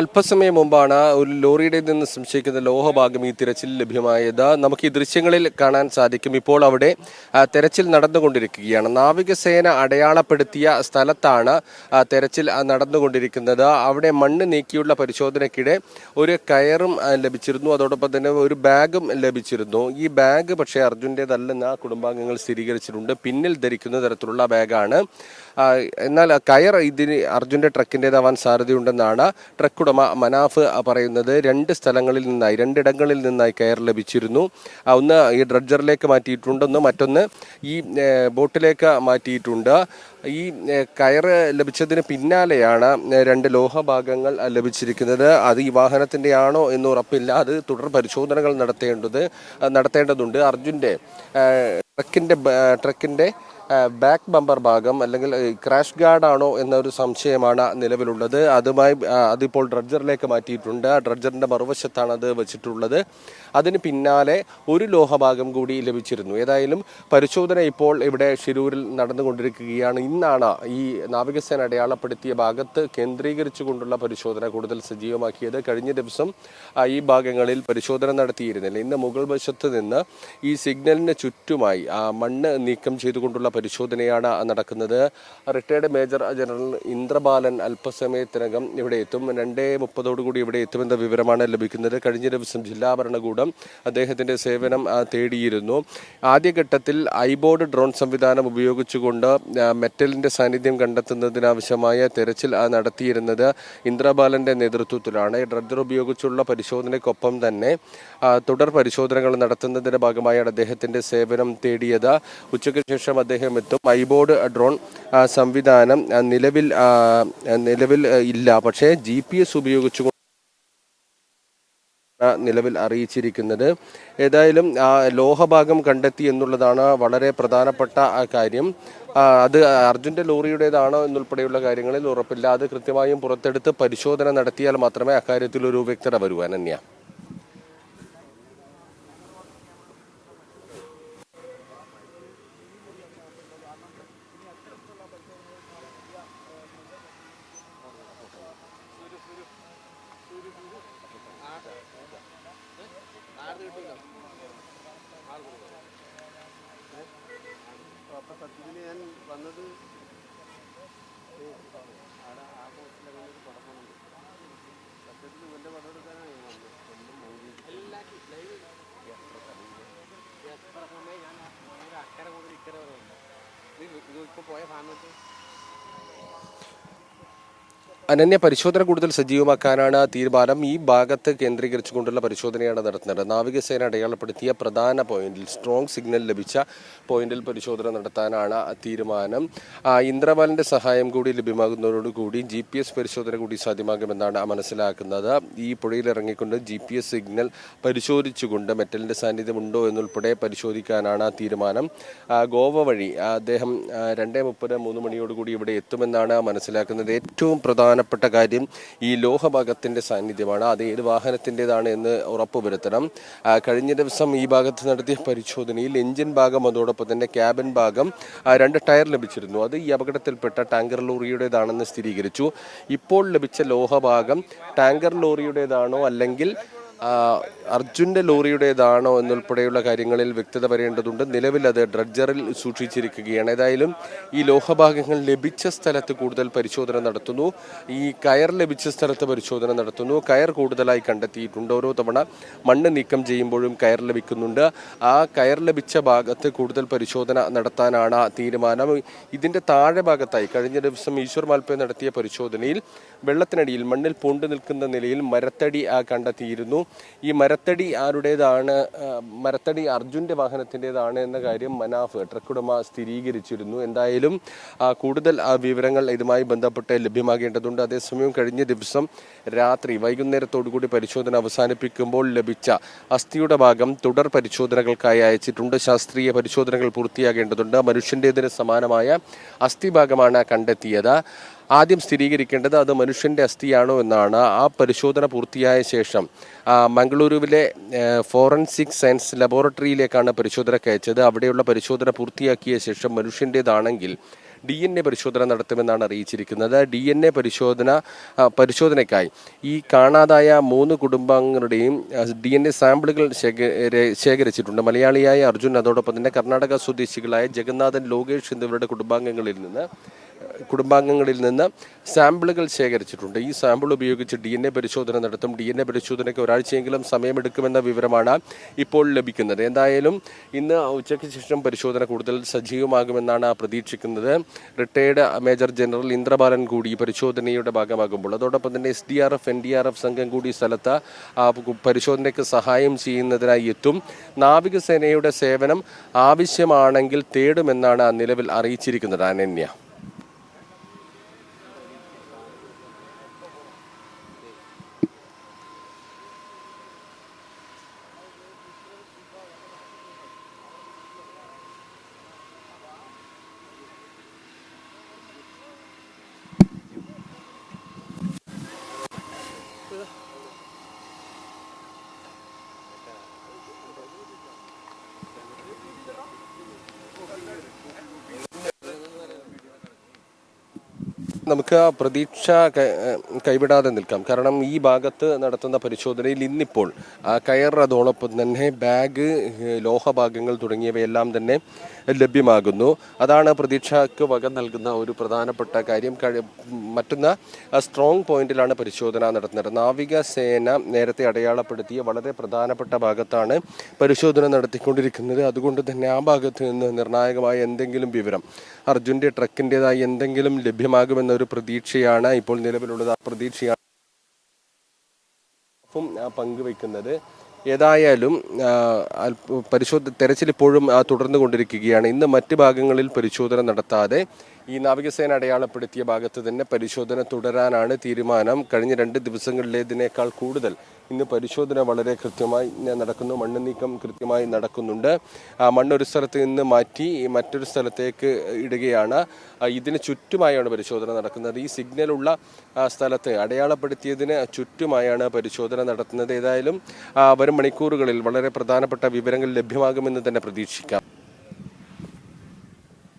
അല്പസമയം മുമ്പാണ് ഒരു ലോറിയുടെ നിന്ന് സംശയിക്കുന്ന ലോഹഭാഗം ഈ തിരച്ചിൽ ലഭ്യമായത്. നമുക്ക് ഈ ദൃശ്യങ്ങളിൽ കാണാൻ സാധിക്കും. ഇപ്പോൾ അവിടെ തെരച്ചിൽ നടന്നുകൊണ്ടിരിക്കുകയാണ്. നാവികസേന അടയാളപ്പെടുത്തിയ സ്ഥലത്താണ് തെരച്ചിൽ നടന്നുകൊണ്ടിരിക്കുന്നത്. അവിടെ മണ്ണ് നീക്കിയുള്ള പരിശോധനയ്ക്കിടെ ഒരു കയറും ലഭിച്ചിരുന്നു. അതോടൊപ്പം തന്നെ ഒരു ബാഗും ലഭിച്ചിരുന്നു. ഈ ബാഗ് പക്ഷേ അർജുൻ്റേതല്ലെന്ന് കുടുംബാംഗങ്ങൾ സ്ഥിരീകരിച്ചിട്ടുണ്ട്. പിന്നിൽ ധരിക്കുന്ന തരത്തിലുള്ള ബാഗാണ്. എന്നാൽ കയർ ഇതിന് അർജുൻ്റെ ട്രക്കിൻ്റേതാവാൻ സാധ്യതയുണ്ടെന്നാണ് ട്രക്ക് ഉടമ മനാഫ് പറയുന്നത്. രണ്ടിടങ്ങളിൽ നിന്നായി കയർ ലഭിച്ചിരുന്നു. ഒന്ന് ഈ ഡ്രഡ്ജറിലേക്ക് മാറ്റിയിട്ടുണ്ട്, മറ്റൊന്ന് ഈ ബോട്ടിലേക്ക് മാറ്റിയിട്ടുണ്ട്. ഈ കയറ് ലഭിച്ചതിന് പിന്നാലെയാണ് രണ്ട് ലോഹഭാഗങ്ങൾ ലഭിച്ചിരിക്കുന്നത്. അത് ഈ വാഹനത്തിൻ്റെ ആണോ എന്ന് ഉറപ്പില്ല. അത് തുടർ പരിശോധനകൾ നടത്തേണ്ടതുണ്ട്. അർജുൻ്റെ ട്രക്കിൻ്റെ ബാക്ക് ബമ്പർ ഭാഗം അല്ലെങ്കിൽ ക്രാഷ് ഗാർഡ് ആണോ എന്നൊരു സംശയമാണ് നിലവിലുള്ളത്. അതിപ്പോൾ ഡ്രഡ്ജറിലേക്ക് മാറ്റിയിട്ടുണ്ട്. ഡ്രഡ്ജറിൻ്റെ മറുവശത്താണ് അത് വെച്ചിട്ടുള്ളത്. അതിന് പിന്നാലെ ഒരു ലോഹഭാഗം കൂടി ലഭിച്ചിരുന്നു. ഏതായാലും പരിശോധന ഇപ്പോൾ ഇവിടെ ഷിരൂരിൽ നടന്നുകൊണ്ടിരിക്കുകയാണ്. ഇന്നാണ് ഈ നാവികസേന അടയാളപ്പെടുത്തിയ ഭാഗത്ത് കേന്ദ്രീകരിച്ചുകൊണ്ടുള്ള പരിശോധന കൂടുതൽ സജീവമാക്കിയത്. കഴിഞ്ഞ ദിവസം ഈ ഭാഗങ്ങളിൽ പരിശോധന നടത്തിയിരുന്നില്ല. ഇന്ന് മുകൾ വശത്ത് നിന്ന് ഈ സിഗ്നലിന് ചുറ്റുമായി മണ്ണ് നീക്കം ചെയ്തുകൊണ്ടുള്ള പരിശോധനയാണ് നടക്കുന്നത്. റിട്ടയർഡ് മേജർ ജനറൽ ഇന്ദ്രബാലൻ അല്പസമയത്തിനകം ഇവിടെ എത്തും. 2:30 ഇവിടെ എത്തുമെന്ന വിവരമാണ് ലഭിക്കുന്നത്. കഴിഞ്ഞ ദിവസം ജില്ലാ ഭരണകൂടം അദ്ദേഹത്തിന്റെ സേവനം തേടിയിരുന്നു. ആദ്യഘട്ടത്തിൽ ഐബോർഡ് ഡ്രോൺ സംവിധാനം ഉപയോഗിച്ചുകൊണ്ട് മെറ്റലിന്റെ സാന്നിധ്യം കണ്ടെത്തുന്നതിനാവശ്യമായ തെരച്ചിൽ നടത്തിയിരുന്നത് ഇന്ദ്രബാലന്റെ നേതൃത്വത്തിലാണ്. ഡ്രഡ്ജർ ഉപയോഗിച്ചുള്ള പരിശോധനയ്ക്കൊപ്പം തന്നെ തുടർ പരിശോധനകൾ നടത്തുന്നതിന്റെ ഭാഗമായാണ് അദ്ദേഹത്തിന്റെ സേവനം തേടിയത്. ഉച്ചയ്ക്ക് ശേഷം അദ്ദേഹം എത്തും. ഐബോർഡ് ഡ്രോൺ സംവിധാനം നിലവിൽ ഇല്ല. പക്ഷേ GPS ഉപയോഗിച്ചു നിലവിൽ അറിയിച്ചിരിക്കുന്നത്. ഏതായാലും ലോഹഭാഗം കണ്ടെത്തി എന്നുള്ളതാണ് വളരെ പ്രധാനപ്പെട്ട കാര്യം. അത് അർജുൻ്റെ ലോറിയുടേതാണോ എന്നുൾപ്പെടെയുള്ള കാര്യങ്ങളിൽ ഉറപ്പില്ല. അത് കൃത്യമായും പുറത്തെടുത്ത് പരിശോധന നടത്തിയാൽ മാത്രമേ അക്കാര്യത്തിൽ ഒരു വ്യക്തത വരൂ. അനന്യ, അപ്പോൾ സത്യത്തിൽ ഞാൻ വന്നത് അവിടെ ആ പോസ്റ്റിലങ്ങനെ ഒരു പടമുണ്ട്. സത്യത്തിൽ ഇവൻ്റെ പടം എടുക്കാനാണ് ഞാൻ വന്നത്. എത്ര സമയം ഞാൻ അക്കരെ കൂടുതൽ ഇക്കരെ വരെ ഉണ്ട്. ഇത് ഇപ്പോൾ പോയ ഭാഗത്ത് അനന്യ, പരിശോധന കൂടുതൽ സജീവമാക്കാനാണ് തീരുമാനം. ഈ ഭാഗത്ത് കേന്ദ്രീകരിച്ചുകൊണ്ടുള്ള പരിശോധനയാണ് നടത്തുന്നത്. നാവികസേന അടയാളപ്പെടുത്തിയ പ്രധാന പോയിന്റിൽ, സ്ട്രോങ് സിഗ്നൽ ലഭിച്ച പോയിന്റിൽ പരിശോധന നടത്താനാണ് തീരുമാനം. ഇന്ദ്രബാലന്റെ സഹായം കൂടി ലഭ്യമാകുന്നതോടുകൂടി GPS പരിശോധന കൂടി സാധ്യമാകുമെന്നാണ് മനസ്സിലാക്കുന്നത്. ഈ പുഴയിൽ ഇറങ്ങിക്കൊണ്ട് GPS സിഗ്നൽ പരിശോധിച്ചുകൊണ്ട് മെറ്റലിന്റെ സാന്നിധ്യം ഉണ്ടോ എന്നുൾപ്പെടെ പരിശോധിക്കാനാണ് തീരുമാനം. ഗോവ വഴി അദ്ദേഹം 2:30-3 മണിയോടുകൂടി ഇവിടെ എത്തുമെന്നാണ് മനസ്സിലാക്കുന്നത്. ഏറ്റവും പ്രധാനപ്പെട്ട കാര്യം ഈ ലോഹഭാഗത്തിന്റെ സാന്നിധ്യമാണ്. അത് ഏത് വാഹനത്തിൻ്റെതാണ് എന്ന് ഉറപ്പുവരുത്തണം. കഴിഞ്ഞ ദിവസം ഈ ഭാഗത്ത് നടത്തിയ പരിശോധനയിൽ എഞ്ചിൻ ഭാഗം, അതോടൊപ്പം തന്നെ ക്യാബിൻ ഭാഗം, 2 ടയർ ലഭിച്ചിരുന്നു. അത് ഈ അപകടത്തിൽപ്പെട്ട ടാങ്കർ ലോറിയുടേതാണെന്ന് സ്ഥിരീകരിച്ചു. ഇപ്പോൾ ലഭിച്ച ലോഹഭാഗം ടാങ്കർ ലോറിയുടേതാണോ അല്ലെങ്കിൽ അർജുൻ്റെ ലോറിയുടേതാണോ എന്നുൾപ്പെടെയുള്ള കാര്യങ്ങളിൽ വ്യക്തത വരേണ്ടതുണ്ട്. നിലവിൽ അത് ഡ്രഡ്ജറിൽ സൂക്ഷിച്ചിരിക്കുകയാണ്. ഏതായാലും ഈ ലോഹഭാഗങ്ങൾ ലഭിച്ച സ്ഥലത്ത് കൂടുതൽ പരിശോധന നടത്തുന്നു. ഈ കയർ ലഭിച്ച സ്ഥലത്ത് പരിശോധന നടത്തുന്നു. കയർ കൂടുതലായി കണ്ടെത്തിയിട്ടുണ്ട്. ഓരോ തവണ മണ്ണ് നീക്കം ചെയ്യുമ്പോഴും കയർ ലഭിക്കുന്നുണ്ട്. ആ കയർ ലഭിച്ച ഭാഗത്ത് കൂടുതൽ പരിശോധന നടത്താനാണ് തീരുമാനം. ഇതിൻ്റെ താഴെ ഭാഗത്തായി കഴിഞ്ഞ ദിവസം ഈശ്വർ മാൽപ്പെ നടത്തിയ പരിശോധനയിൽ വെള്ളത്തിനടിയിൽ മണ്ണിൽ പൂണ്ടു നിൽക്കുന്ന നിലയിൽ മരത്തടി കണ്ടെത്തിയിരുന്നു. ഈ മരത്തടി ആരുടേതാണ്, മരത്തടി അർജുൻ്റെ വാഹനത്തിൻ്റെതാണ് എന്ന കാര്യം മനാഫ് ട്രക്ക് ഉടമ സ്ഥിരീകരിച്ചിരുന്നു. എന്തായാലും കൂടുതൽ വിവരങ്ങൾ ഇതുമായി ബന്ധപ്പെട്ട് ലഭ്യമാകേണ്ടതുണ്ട്. അതേസമയം കഴിഞ്ഞ ദിവസം രാത്രി വൈകുന്നേരത്തോടുകൂടി പരിശോധന അവസാനിപ്പിക്കുമ്പോൾ ലഭിച്ച അസ്ഥിയുടെ ഭാഗം തുടർ പരിശോധനകൾക്കായി അയച്ചിട്ടുണ്ട്. ശാസ്ത്രീയ പരിശോധനകൾ പൂർത്തിയാകേണ്ടതുണ്ട്. മനുഷ്യൻ്റേതിന് സമാനമായ അസ്ഥിഭാഗമാണ് കണ്ടെത്തിയത്. ആദ്യം സ്ഥിരീകരിക്കേണ്ടത് അത് മനുഷ്യൻ്റെ അസ്ഥിയാണോ എന്നാണ്. ആ പരിശോധന പൂർത്തിയായ ശേഷം മംഗളൂരുവിലെ ഫോറൻസിക് സയൻസ് ലബോറട്ടറിയിലേക്കാണ് പരിശോധനയ്ക്ക് അയച്ചത്. അവിടെയുള്ള പരിശോധന പൂർത്തിയാക്കിയ ശേഷം മനുഷ്യൻ്റേതാണെങ്കിൽ DNA പരിശോധന നടത്തുമെന്നാണ് അറിയിച്ചിരിക്കുന്നത്. DNA പരിശോധനയ്ക്കായി ഈ കാണാതായ 3 കുടുംബാംഗങ്ങളുടെയും DNA സാമ്പിളുകൾ ശേഖരിച്ചിട്ടുണ്ട്. മലയാളിയായ അർജുൻ, അതോടൊപ്പം തന്നെ കർണാടക സ്വദേശികളായ ജഗന്നാഥൻ, ലോകേഷ് എന്നിവരുടെ കുടുംബാംഗങ്ങളിൽ നിന്ന് സാമ്പിളുകൾ ശേഖരിച്ചിട്ടുണ്ട്. ഈ സാമ്പിൾ ഉപയോഗിച്ച് DNA പരിശോധന നടത്തും. DNA പരിശോധനയ്ക്ക് ഒരാഴ്ചയെങ്കിലും സമയമെടുക്കുമെന്ന വിവരമാണ് ഇപ്പോൾ ലഭിക്കുന്നത്. എന്തായാലും ഇന്ന് ഉച്ചയ്ക്ക് ശേഷം പരിശോധന കൂടുതൽ സജീവമാകുമെന്നാണ് പ്രതീക്ഷിക്കുന്നത്. റിട്ടയർഡ് മേജർ ജനറൽ ഇന്ദ്രബാലൻ കൂടി പരിശോധനയുടെ ഭാഗമാകുമ്പോൾ, അതോടൊപ്പം തന്നെ SDRF NDRF സംഘം കൂടി സ്ഥലത്ത് പരിശോധനയ്ക്ക് സഹായം ചെയ്യുന്നതിനായി എത്തും. നാവികസേനയുടെ സേവനം ആവശ്യമാണെങ്കിൽ തേടുമെന്നാണ് നിലവിൽ അറിയിച്ചിരിക്കുന്നത്. അനന്യ. നമുക്ക് പ്രതീക്ഷ കൈവിടാതെ നിൽക്കാം. കാരണം ഈ ഭാഗത്ത് നടത്തുന്ന പരിശോധനയിൽ ഇന്നിപ്പോൾ കയർ, അതോടൊപ്പം തന്നെ ബാഗ്, ലോഹഭാഗങ്ങൾ തുടങ്ങിയവയെല്ലാം തന്നെ ലഭ്യമാകുന്നു. അതാണ് പ്രതീക്ഷയ്ക്ക് വക നൽകുന്ന ഒരു പ്രധാനപ്പെട്ട കാര്യം. മറ്റൊന്ന്, സ്ട്രോങ് പോയിന്റിലാണ് പരിശോധന നടത്തുന്നത്. നാവികസേന നേരത്തെ അടയാളപ്പെടുത്തിയ വളരെ പ്രധാനപ്പെട്ട ഭാഗത്താണ് പരിശോധന നടത്തിക്കൊണ്ടിരിക്കുന്നത്. അതുകൊണ്ട് തന്നെ ആ ഭാഗത്ത് നിന്ന് നിർണായകമായ എന്തെങ്കിലും വിവരം, അർജുൻ്റെ ട്രക്കിൻ്റെതായി എന്തെങ്കിലും ലഭ്യമാകുമെന്നൊരു പ്രതീക്ഷയാണ് ഇപ്പോൾ നിലവിലുള്ളത്. ആ പ്രതീക്ഷയാണ് പങ്കുവയ്ക്കുന്നത്. ഏതായാലും തെരച്ചിൽ ഇപ്പോഴും തുടർന്നുകൊണ്ടിരിക്കുകയാണ്. ഇന്ന് മറ്റ് ഭാഗങ്ങളിൽ പരിശോധന നടത്താതെ ഈ നാവികസേന അടയാളപ്പെടുത്തിയ ഭാഗത്ത് തന്നെ പരിശോധന തുടരാനാണ് തീരുമാനം. കഴിഞ്ഞ 2 ദിവസങ്ങളിലേതിനേക്കാൾ കൂടുതൽ ഇന്ന് പരിശോധന വളരെ കൃത്യമായി നടക്കുന്നു. മണ്ണ് നീക്കം കൃത്യമായി നടക്കുന്നുണ്ട്. മണ്ണൊരു സ്ഥലത്ത് നിന്ന് മാറ്റി മറ്റൊരു സ്ഥലത്തേക്ക് ഇടുകയാണ്. ഇതിന് ചുറ്റുമായാണ് പരിശോധന നടക്കുന്നത്. ഈ സിഗ്നലുള്ള സ്ഥലത്ത് അടയാളപ്പെടുത്തിയതിന് ചുറ്റുമായാണ് പരിശോധന നടത്തുന്നത്. ഏതായാലും വരും മണിക്കൂറുകളിൽ വളരെ പ്രധാനപ്പെട്ട വിവരങ്ങൾ ലഭ്യമാകുമെന്ന് തന്നെ പ്രതീക്ഷിക്കാം.